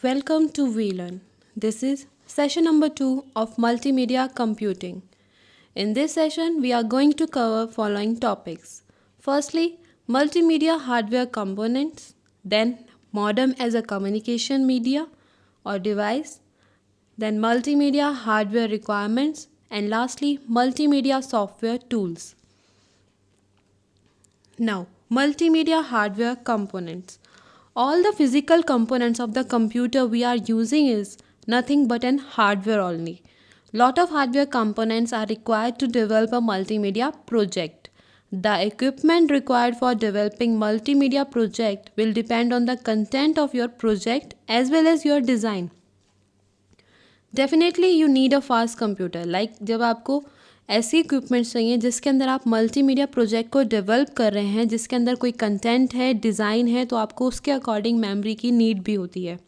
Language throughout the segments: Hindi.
Welcome to VLearn. This is session number 2 of Multimedia Computing. In this session, we are going to cover following topics. Firstly, multimedia hardware components, then modem as a communication media or device, then multimedia hardware requirements, and lastly, multimedia software tools. Now, multimedia hardware components. All the physical components of the computer we are using is nothing but an hardware only. Lot of hardware components are required to develop a multimedia project. The equipment required for developing multimedia project will depend on the content of your project as well as your design. Definitely you need a fast computer like जब आपको ऐसी इक्विपमेंट्स चाहिए जिसके अंदर आप मल्टीमीडिया प्रोजेक्ट को डेवलप कर रहे हैं, जिसके अंदर कोई कंटेंट है, डिज़ाइन है, तो आपको उसके अकॉर्डिंग मेमोरी की नीड भी होती है.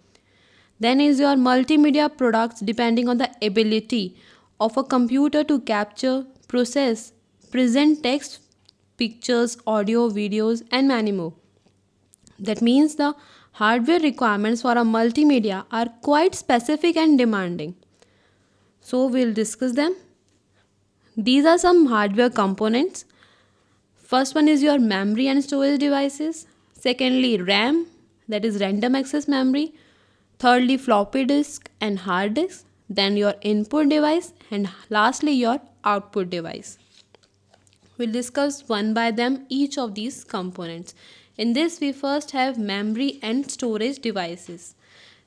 Then is your multimedia products depending on the ability of a computer to capture, process, present text, pictures, audio, videos, and many more. That means the hardware requirements for a multimedia are quite specific and demanding. So we'll discuss them. These are some hardware components. First one is your memory and storage devices. Secondly, RAM, that is random access memory. Thirdly, floppy disk and hard disk. Then your input device, and lastly your output device. We'll discuss one by them each of these components. In this we first have memory and storage devices.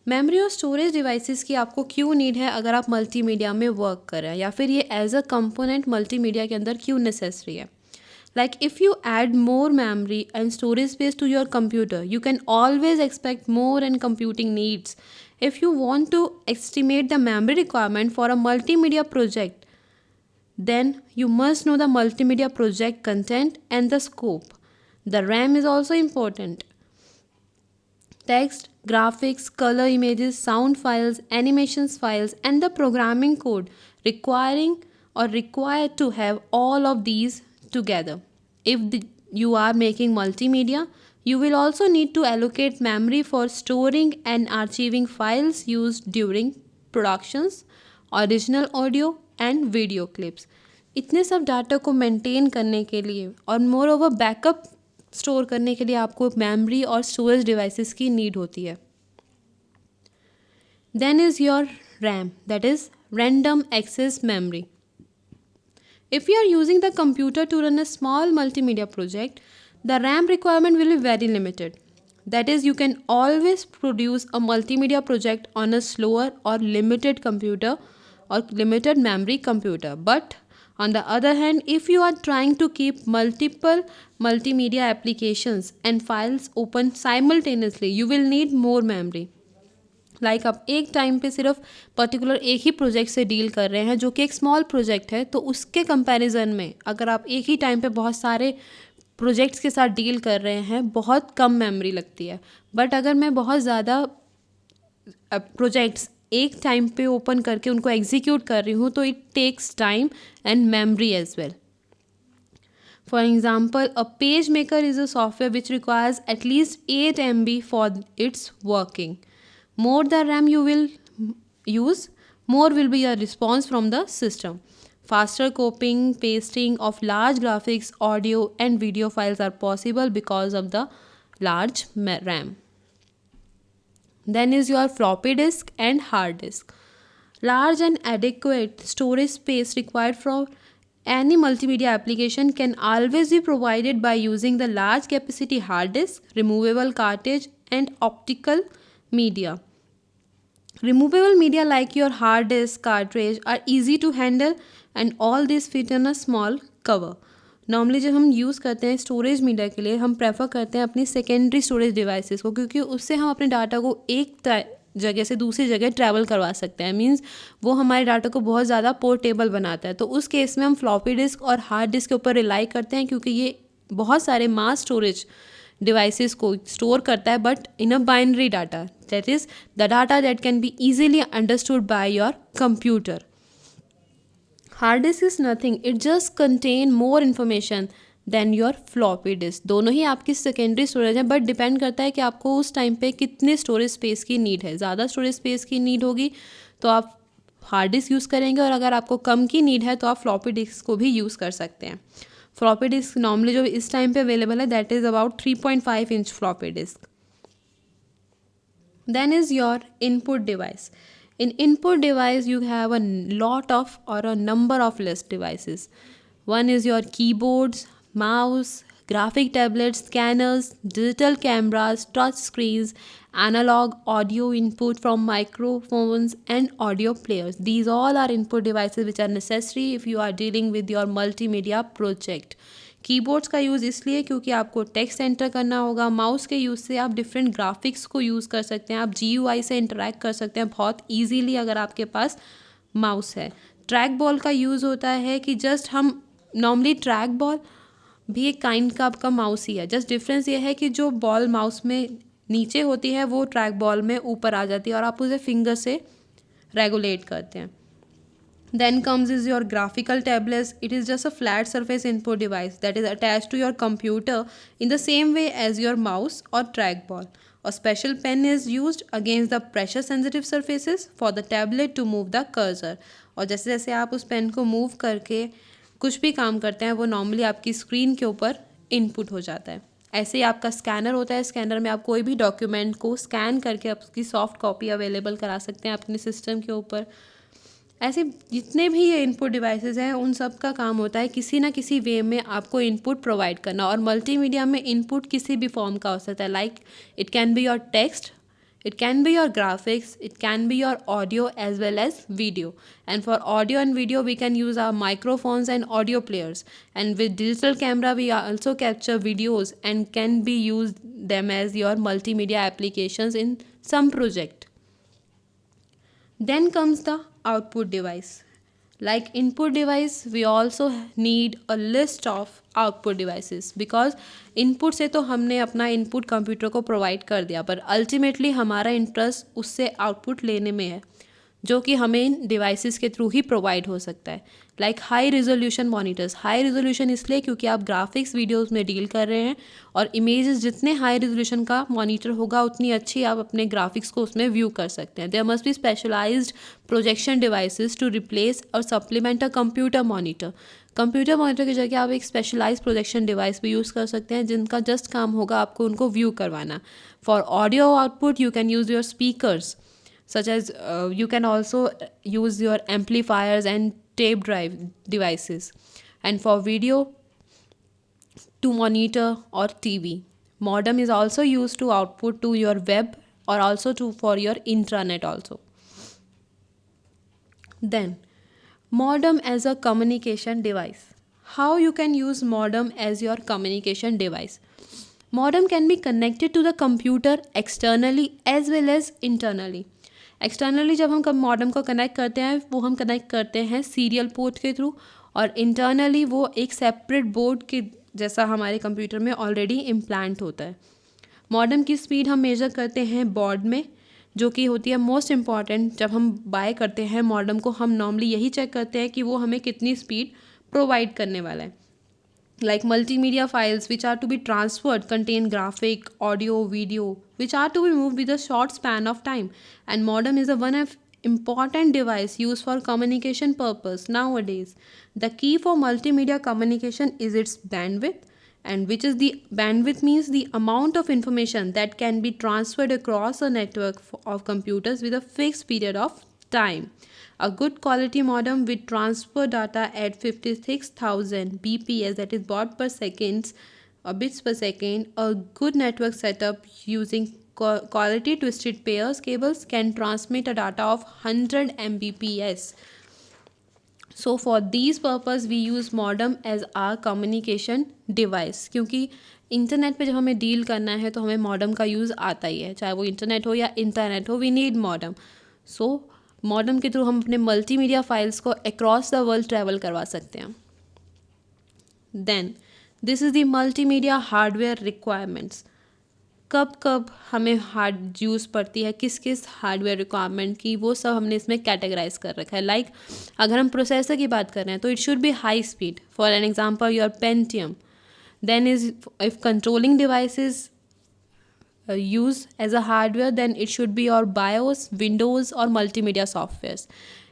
Memory और स्टोरेज डिवाइसेस की आपको क्यों नीड है अगर आप मल्टीमीडिया में वर्क कर रहे हैं, या फिर ये एज अ कंपोनेंट मल्टीमीडिया के अंदर क्यों नेसेसरी है. Like if you add more memory and storage space to your computer, you can always expect more and computing needs. If you want to estimate the memory requirement for a multimedia project, then you must know the multimedia project content and the scope. The RAM is also important. Text, graphics, color images, sound files, animations files, and the programming code required to have all of these together. If you are making multimedia, you will also need to allocate memory for storing and archiving files used during productions, original audio and video clips. इतने सब डाटा को मेंटेन करने के लिए और मोर ओवर बैकअप स्टोर करने के लिए आपको मेमोरी और स्टोरेज डिवाइसेस की नीड होती है. Then is your RAM, that is random access memory. If you are using the computer to run a small multimedia project, the RAM requirement will be very limited. That is, you can always produce a multimedia project on a slower or limited computer or limited memory computer. But on the other hand, if you are trying to keep multiple multimedia applications and files open simultaneously, you will need more memory. Like आप एक टाइम पे सिर्फ पर्टिकुलर एक ही प्रोजेक्ट से डील कर रहे हैं जो कि एक स्मॉल प्रोजेक्ट है, तो उसके कंपैरिजन में अगर आप एक ही टाइम पे बहुत सारे प्रोजेक्ट्स के साथ डील कर रहे हैं, बहुत कम मेमोरी लगती है. बट अगर मैं बहुत ज़्यादा प्रोजेक्ट्स एक टाइम पे ओपन करके उनको एग्जीक्यूट कर रही हूँ, तो it takes time and memory as well. For example, a PageMaker is a software which requires at least 8 MB for its working. More the RAM you will use, more will be a response from the system. Faster copying, pasting of large graphics, audio and video files are possible because of the large RAM. Then is your floppy disk and hard disk. Large and adequate storage space required for any multimedia application can always be provided by using the large capacity hard disk, removable cartridge and optical media. Removable media like your hard disk, cartridge are easy to handle and all this fit in a small cover. Normally जब हम यूज़ करते हैं स्टोरेज मीडिया के लिए, हम प्रेफर करते हैं अपनी सेकेंडरी स्टोरेज डिवाइसेस को, क्योंकि उससे हम अपने डाटा को एक जगह से दूसरी जगह ट्रैवल करवा सकते हैं. मींस वो हमारे डाटा को बहुत ज़्यादा पोर्टेबल बनाता है. तो उस केस में हम फ्लॉपी डिस्क और हार्ड डिस्क के ऊपर रिलाई करते हैं, क्योंकि ये बहुत सारे मास स्टोरेज डिवाइसेस को स्टोर करता है, but in a binary data, that is the data that can be easily understood by your computer. Hard disk is nothing, it just contain more information than your floppy disk. दोनों ही आपकी सेकेंडरी स्टोरेज है, बट डिपेंड करता है कि आपको उस टाइम पे कितने स्टोरेज स्पेस की नीड है। ज़्यादा स्टोरेज स्पेस की नीड होगी तो आप हार्ड डिस्क यूज़ करेंगे, और अगर आपको कम की नीड है तो आप फ्लॉपी डिस्क को भी यूज़ कर सकते हैं। फ्लॉपी डिस्क नॉर्मली जो इस टाइम पे अवेलेबल है that is about 3.5 inch floppy disk. Then is your input device. In input device, you have a lot of or a number of list devices. One is your keyboards, mouse, graphic tablets, scanners, digital cameras, touch screens, analog audio input from microphones, and audio players. These all are input devices which are necessary if you are dealing with your multimedia project. Keyboards का यूज़ इसलिए क्योंकि आपको टेक्स्ट एंटर करना होगा। माउस के यूज़ से आप डिफरेंट ग्राफिक्स को यूज़ कर सकते हैं, आप GUI से इंटरेक्ट कर सकते हैं बहुत ईजीली अगर आपके पास माउस है। ट्रैक बॉल का यूज़ होता है कि जस्ट हम नॉर्मली ट्रैक बॉल भी एक काइंड का आपका माउस ही है, जस्ट डिफरेंस ये है कि जो बॉल माउस में नीचे होती है वो ट्रैक बॉल में ऊपर आ जाती है और आप उसे फिंगर से रेगुलेट करते हैं। Then comes is your graphical tablets. It is just a flat surface input device that is attached to your computer in the same way as your mouse or trackball. A special pen is used against the pressure sensitive surfaces for the tablet to move the cursor. और जैसे जैसे आप उस पेन को मूव करके कुछ भी काम करते हैं वो नॉर्मली आपकी स्क्रीन के ऊपर इनपुट हो जाता है। ऐसे ही आपका स्कैनर होता है, स्कैनर में आप कोई भी डॉक्यूमेंट को स्कैन करके आप उसकी सॉफ्ट कॉपी अवेलेबल करा सकते हैं अपने सिस्टम के ऊपर। ऐसे जितने भी ये इनपुट डिवाइसेस हैं उन सब का काम होता है किसी ना किसी वे में आपको इनपुट प्रोवाइड करना। और मल्टीमीडिया में इनपुट किसी भी फॉर्म का हो सकता है, like it can be your text, it can be your graphics, it can be your audio as well as video. And for audio and video we can use our microphones and audio players, and with digital camera we also capture videos and can be used them as your multimedia applications in some project. Then comes the output device. Like input device, we also need a list of output devices because input से तो हमने अपना input कंप्यूटर को प्रोवाइड कर दिया, पर अल्टीमेटली हमारा इंटरेस्ट उससे आउटपुट लेने में है जो कि हमें इन डिवाइसेस के थ्रू ही प्रोवाइड हो सकता है। Like high resolution monitors. High resolution इसलिए क्योंकि आप ग्राफिक्स वीडियोस में डील कर रहे हैं और इमेजेस जितने हाई रेजोल्यूशन का मॉनिटर होगा उतनी अच्छी आप अपने ग्राफिक्स को उसमें व्यू कर सकते हैं। There must be specialised projection devices to replace or supplement a computer monitor. Computer monitor की जगह आप एक स्पेशलाइज प्रोजेक्शन डिवाइस भी यूज़ कर सकते हैं जिनका जस्ट काम होगा आपको उनको व्यू करवाना। For audio output you can use your speakers, such as you can also use your amplifiers and tape drive devices. And for video, to monitor or TV. Modem is also used to output to your web or also to for your intranet also. Then modem as a communication device. How you can use modem as your communication device? Modem can be connected to the computer externally as well as internally. Externally जब हम मॉडेम को कनेक्ट करते हैं वो हम कनेक्ट करते हैं सीरियल पोर्ट के थ्रू, और इंटरनली वो एक सेपरेट बोर्ड के जैसा हमारे कंप्यूटर में ऑलरेडी इम्प्लांट होता है। मॉडेम की स्पीड हम मेजर करते हैं बोर्ड में, जो कि होती है मोस्ट इम्पॉर्टेंट। जब हम बाय करते हैं मॉडेम को हम नॉर्मली यही चेक करते हैं कि वो हमें कितनी स्पीड प्रोवाइड करने वाला है। Like multimedia files which are to be transferred contain graphic, audio, video which are to be moved with a short span of time, and modem is a one of important device used for communication purpose nowadays. The key for multimedia communication is its bandwidth, and which is the bandwidth means the amount of information that can be transferred across a network of computers with a fixed period of time. A good quality modem with transfer data at 56,000 bps, that is baud per seconds or bits per second. A good network setup using quality twisted pairs cables can transmit a data of 100 mbps. So for these purpose we use modem as our communication device, क्योंकि इंटरनेट पे जब हमें डील करना है तो हमें मॉडम का यूज़ आता ही है, चाहे वो इंटरनेट हो या इंटरनेट हो, we need modem. So modem के थ्रू हम अपने मल्टीमीडिया फाइल्स को अक्रॉस द वर्ल्ड ट्रैवल करवा सकते हैं। Then this is the multimedia hardware requirements. कब कब हमें हार्ड यूज़ पड़ती है, किस किस हार्डवेयर रिक्वायरमेंट की, वो सब हमने इसमें कैटेगराइज कर रखा है। लाइक अगर हम प्रोसेसर की बात कर रहे हैं तो it should be high speed. For an example your Pentium, Then is if controlling devices use as a hardware, then it should be your BIOS, Windows or multimedia softwares.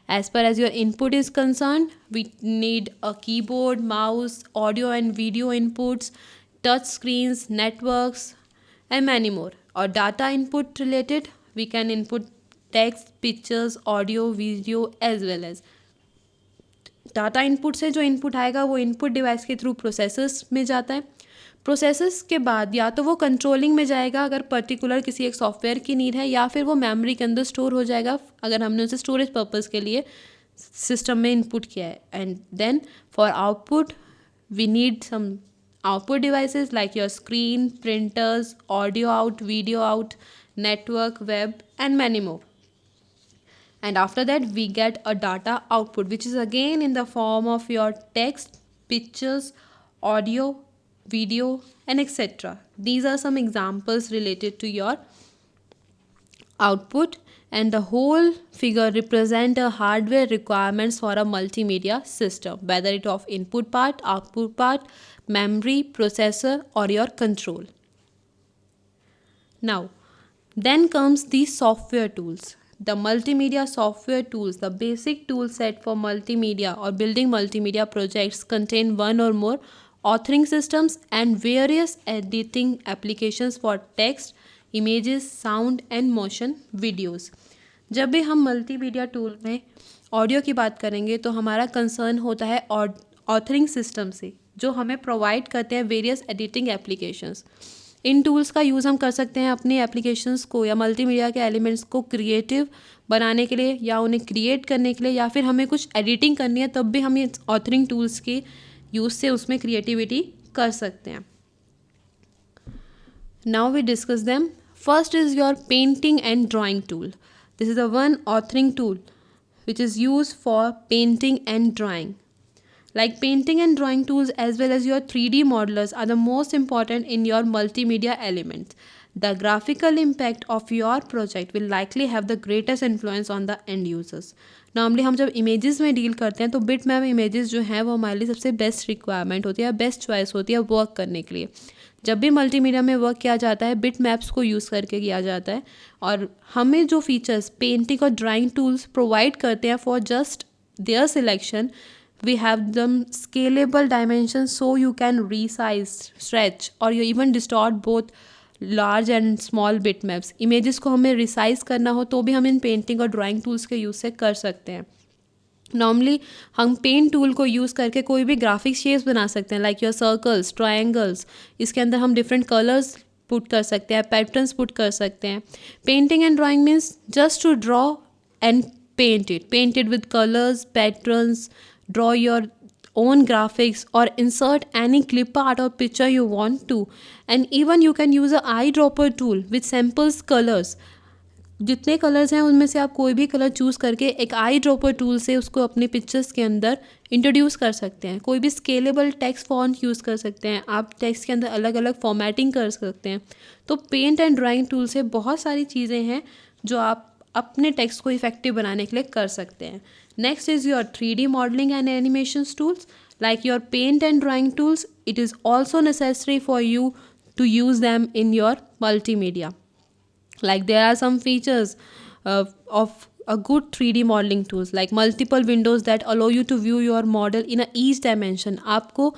As far as your input is concerned, we need a keyboard, mouse, audio and video inputs, touch screens, networks, and many more. Or data input related, we can input text, pictures, audio, video as well as data input से जो इनपुट आएगा वो इनपुट डिवाइस के थ्रू प्रोसेसर्स में जाता है. प्रोसेसर्स के बाद या तो वो कंट्रोलिंग में जाएगा अगर पर्टिकुलर किसी एक सॉफ्टवेयर की नीड है, या फिर वो मेमोरी के अंदर स्टोर हो जाएगा अगर हमने उसे स्टोरेज पर्पज़ के लिए सिस्टम में इनपुट किया है. And then for output we need some output devices like your screen, printers, audio out, video out, network, web, and many more. And after that we get a data output, which is again in the form of your text, pictures, audio, video, and etc. These are some examples related to your output, and the whole figure represent a hardware requirements for a multimedia system, whether it of input part, output part, memory, processor, or your control. Now then comes the software tools. The multimedia software tools, the basic tool set for multimedia or building multimedia projects, contain one or more authoring systems and various editing applications for text, images, sound and motion videos. जब भी हम मल्टीमीडिया टूल में ऑडियो की बात करेंगे तो हमारा कंसर्न होता है ऑथरिंग सिस्टम से, जो हमें प्रोवाइड करते हैं वेरियस एडिटिंग एप्लीकेशंस. इन टूल्स का यूज़ हम कर सकते हैं अपनी एप्लीकेशंस को या मल्टीमीडिया के एलिमेंट्स को क्रिएटिव बनाने के लिए या उन्हें क्रिएट करने के लिए, या फिर हमें कुछ एडिटिंग करनी है तब भी हम इस ऑथरिंग टूल्स के यूज़ से उसमें क्रिएटिविटी कर सकते हैं. Now we discuss them. First is your painting and drawing tool. This is the one authoring tool which is used for painting and drawing. Like painting and drawing tools as well as your 3D modelers are the most important in your multimedia elements. The graphical impact of your project will likely have the greatest influence on the end users. Normally हम जब इमेजेस में डील करते हैं तो बिट मैप इमेजेस जो हैं वो हमारे लिए सबसे बेस्ट रिक्वायरमेंट होती है, बेस्ट चॉइस होती है वर्क करने के लिए. जब भी मल्टीमीडिया में वर्क किया जाता है बिट मैप्स को यूज़ करके किया जाता है, और हमें जो फीचर्स पेंटिंग और ड्राइंग टूल्स प्रोवाइड करते हैं for just their selection, we have them scalable dimensions so you can resize, stretch or you even distort both large and small bitmaps. images को हमें resize करना हो तो भी हम इन पेंटिंग और ड्राइंग टूल्स के यूज़ से कर सकते हैं. नॉर्मली हम पेंट टूल को यूज़ करके कोई भी ग्राफिक शेप्स बना सकते हैं, लाइक योर सर्कल्स, ट्रायंगल्स. इसके अंदर हम डिफरेंट कलर्स पुट कर सकते हैं, पैटर्न्स पुट कर सकते हैं. Painting and drawing means just to draw and paint it with colours, patterns, draw your own graphics or insert any clip art or picture you want to. And even you can use a eyedropper tool which samples colors. जितने कलर्स हैं उनमें से आप कोई भी कलर चूज़ करके एक आई ड्रॉपर टूल से उसको अपने पिक्चर्स के अंदर इंट्रोड्यूस कर सकते हैं. कोई भी स्केलेबल टेक्स्ट फॉन्ट यूज़ कर सकते हैं आप, टेक्स्ट के अंदर अलग अलग फॉर्मेटिंग कर सकते हैं. तो पेंट एंड ड्राइंग टूल से बहुत सारी चीज़ें हैं जो आप अपने टेक्स्ट को इफेक्टिव बनाने के लिए कर सकते हैं. Next is your 3D modeling and animations tools. Like your paint and drawing tools, it is also necessary for you to use them in your multimedia. Like there are some features of a good 3D modeling tools, like multiple windows that allow you to view your model in each dimension. आपको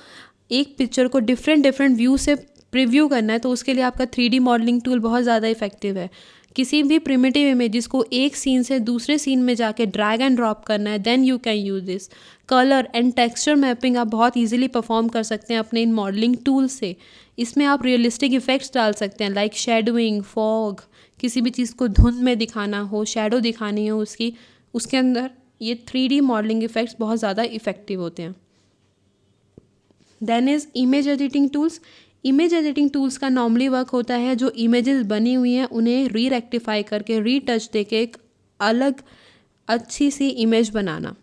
एक पिक्चर को डिफरेंट व्यू से प्रीव्यू करना है तो उसके लिए आपका 3D मॉडलिंग टूल बहुत ज़्यादा इफेक्टिव है. किसी भी प्रिमिटिव इमेजेस को एक सीन से दूसरे सीन में जाके ड्रैग एंड ड्रॉप करना है, then you can use this. Colour and texture mapping आप बहुत इजीली परफॉर्म कर सकते हैं अपने इन मॉडलिंग टूल से. इसमें आप रियलिस्टिक इफेक्ट्स डाल सकते हैं, लाइक शेडोइंग, फॉग, किसी भी चीज़ को धुंध में दिखाना हो, शेडो दिखानी हो उसकी, उसके अंदर ये 3D मॉडलिंग इफेक्ट्स बहुत ज़्यादा इफेक्टिव होते हैं. Then is image editing tools. Image editing tools का नॉर्मली वर्क होता है जो इमेजेस बनी हुई हैं उन्हें रेक्टिफाई करके, रीटच देके एक अलग अच्छी सी इमेज बनाना.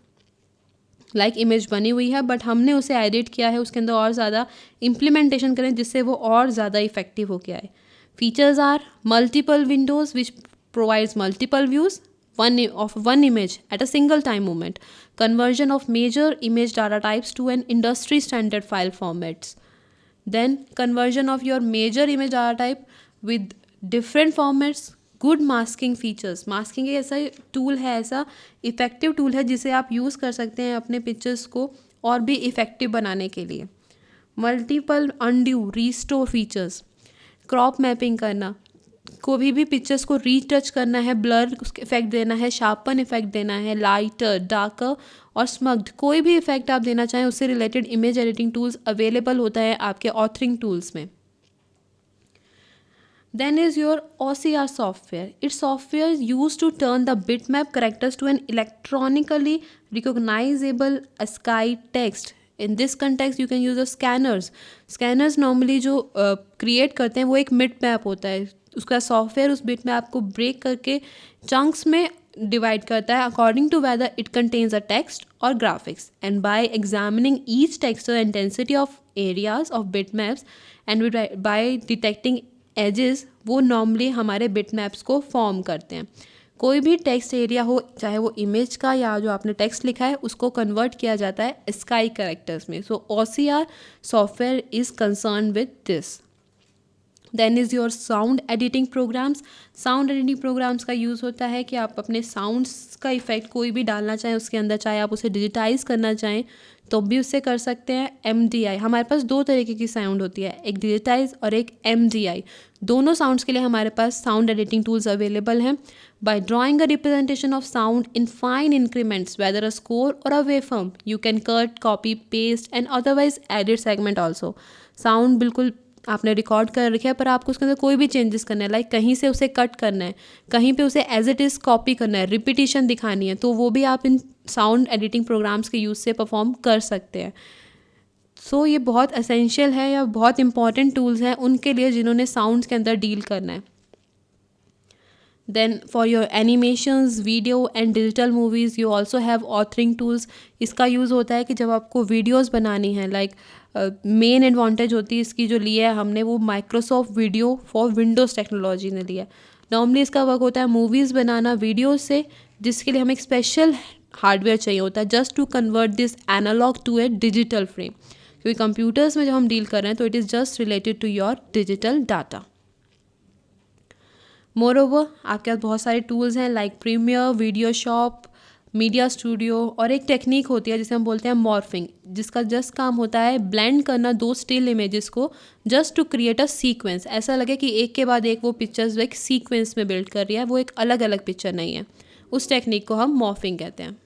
लाइक इमेज बनी हुई है बट हमने उसे एडिट किया है, उसके अंदर और ज़्यादा इम्प्लीमेंटेशन करें जिससे वो और ज़्यादा इफेक्टिव हो के आए. Features are multiple windows which provides multiple views of one image at a single time movement, conversion of major image data types to an industry standard file formats. Then conversion of your major image data type with different formats, good masking features. Masking एक ऐसा टूल है, ऐसा इफ़ेक्टिव टूल है जिसे आप यूज़ कर सकते हैं अपने पिक्चर्स को और भी इफ़ेक्टिव बनाने के लिए. Multiple undue restore features, crop mapping करना, कोई भी पिक्चर्स को रीटच करना है, ब्लर इफेक्ट देना है, शार्पन इफेक्ट देना है, लाइटर, डार्कर और स्मग्ड, कोई भी इफेक्ट आप देना चाहें उससे related image editing tools available होता है आपके ऑथरिंग टूल्स में. Then is your OCR software. Its software is used to turn the bitmap characters to an electronically recognizable ASCII text. In this context, you can use the scanners. Scanners normally जो create करते हैं वो एक bitmap होता है. उसका सॉफ्टवेयर उस bitmap को break करके chunks में divide करता है according to whether it contains a text or graphics. And by examining each texture intensity of areas of bitmaps and by detecting edges, वो नॉर्मली हमारे बिटमैप्स को फॉर्म करते हैं. कोई भी टेक्स्ट एरिया हो, चाहे वो इमेज का या जो आपने टेक्स्ट लिखा है, उसको कन्वर्ट किया जाता है स्काई कैरेक्टर्स में. So OCR software is concern with this. Then is your sound editing programs. Sound editing programs का यूज़ होता है कि आप अपने साउंड्स का इफेक्ट कोई भी डालना चाहें उसके अंदर, चाहे आप उसे डिजिटाइज करना चाहें तो भी उससे कर सकते हैं. MDI, हमारे पास दो तरीके की साउंड होती है, एक डिजिटाइज और एक MDI. दोनों साउंड्स के लिए हमारे पास साउंड एडिटिंग टूल्स अवेलेबल हैं. By drawing a representation of sound in fine increments whether a score or a waveform, you can cut, copy, paste and otherwise edit segment also. Sound बिल्कुल आपने रिकॉर्ड कर रखा है पर आपको उसके अंदर कोई भी चेंजेस करना है, लाइक कहीं से उसे कट करना है, कहीं पे उसे एज इट इज़ कॉपी करना है, रिपीटिशन दिखानी है, तो वो भी आप इन साउंड एडिटिंग प्रोग्राम्स के यूज़ से परफॉर्म कर सकते हैं. सो ये बहुत एसेंशियल है या बहुत इंपॉर्टेंट टूल्स हैं उनके लिए जिन्होंने साउंड्स के अंदर डील करना है. Then for your animations, video and digital movies you also have authoring tools. इसका यूज़ होता है कि जब आपको वीडियोज़ बनानी है, लाइक मेन एडवांटेज होती है इसकी जो लिया है हमने, वो Microsoft video for Windows technology ने लिया है. नॉर्मली इसका वर्क होता है मूवीज़ बनाना वीडियोज़ से, जिसके लिए हमें एक स्पेशल हार्डवेयर चाहिए होता है just to convert this analogue to a digital frame. क्योंकि कंप्यूटर्स में जब हम डील कर रहे हैं तो it is just related to your digital data. Moreover आपके पास बहुत सारे टूल्स हैं like Premiere, Video Shop, Media Studio, और एक टेक्निक होती है जिसे हम बोलते हैं मॉर्फिंग, जिसका जस्ट काम होता है ब्लेंड करना दो स्टिल इमेजेस को just to create a sequence. ऐसा लगे कि एक के बाद एक वो पिक्चर्स एक सीक्वेंस में बिल्ड कर रही है, वो एक अलग अलग पिक्चर नहीं है. उस टेक्निक को हम मॉर्फिंग कहते हैं.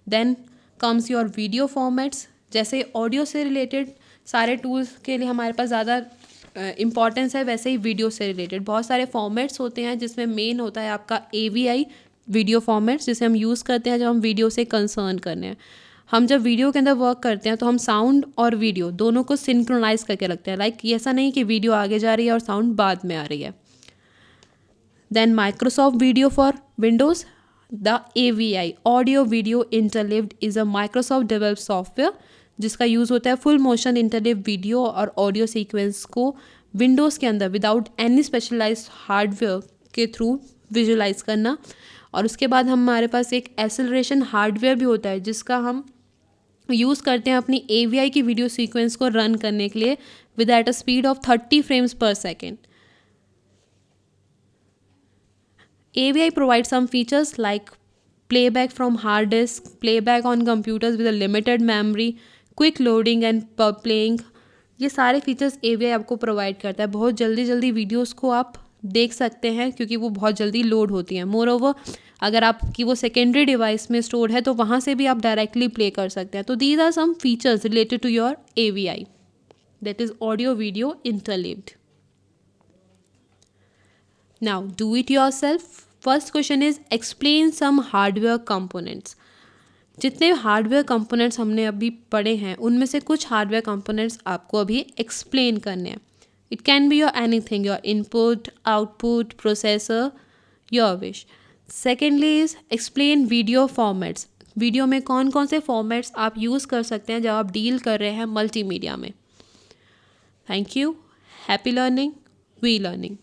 Then comes your video formats. जैसे ऑडियो से रिलेटेड सारे टूल्स के लिए हमारे पास ज़्यादा इम्पॉर्टेंस है, वैसे ही वीडियो से रिलेटेड बहुत सारे फॉर्मेट्स होते हैं जिसमें मेन होता है आपका AVI वीडियो फॉर्मेट्स, जिसे हम यूज़ करते हैं जब हम वीडियो से कंसर्न करने हैं. हम जब वीडियो के अंदर वर्क करते हैं तो हम साउंड और वीडियो दोनों को सिंक्रोनाइज करके रखते हैं. लाइक ऐसा नहीं कि वीडियो आगे जा रही है और साउंड बाद में आ रही है. Then Microsoft video for Windows, the AVI audio video interleaved is a Microsoft developed software जिसका यूज़ होता है फुल मोशन इंटरलिव वीडियो और ऑडियो सीक्वेंस को विंडोज़ के अंदर विदाउट एनी स्पेशलाइज्ड हार्डवेयर के थ्रू विजुलाइज करना. और उसके बाद हमारे पास एक एक्सेलरेशन हार्डवेयर भी होता है जिसका हम यूज़ करते हैं अपनी AVI की वीडियो सीक्वेंस को रन करने के लिए with at a speed of 30 frames per second. AVI provides some features like playback from hard disk, playback on computers with a limited memory, quick loading and playing. ये सारे फीचर्स AVI आपको प्रोवाइड करता है. बहुत जल्दी जल्दी वीडियोस को आप देख सकते हैं क्योंकि वो बहुत जल्दी लोड होती हैं. मोरओवर अगर आपकी वो सेकेंडरी डिवाइस में स्टोर है तो वहाँ से भी आप डायरेक्टली प्ले कर सकते हैं. तो these are some features related to your AVI, that is audio video interleaved. Now do it yourself. First question is explain some hardware components. जितने हार्डवेयर कंपोनेंट्स हमने अभी पढ़े हैं उनमें से कुछ हार्डवेयर कंपोनेंट्स आपको अभी एक्सप्लेन करने हैं. It can be your anything, your input, output, processor, your wish. Secondly is explain video formats. Video में कौन कौन से फॉर्मेट्स आप यूज़ कर सकते हैं जब आप डील कर रहे हैं मल्टीमीडिया में. Thank you. Happy learning. V learning.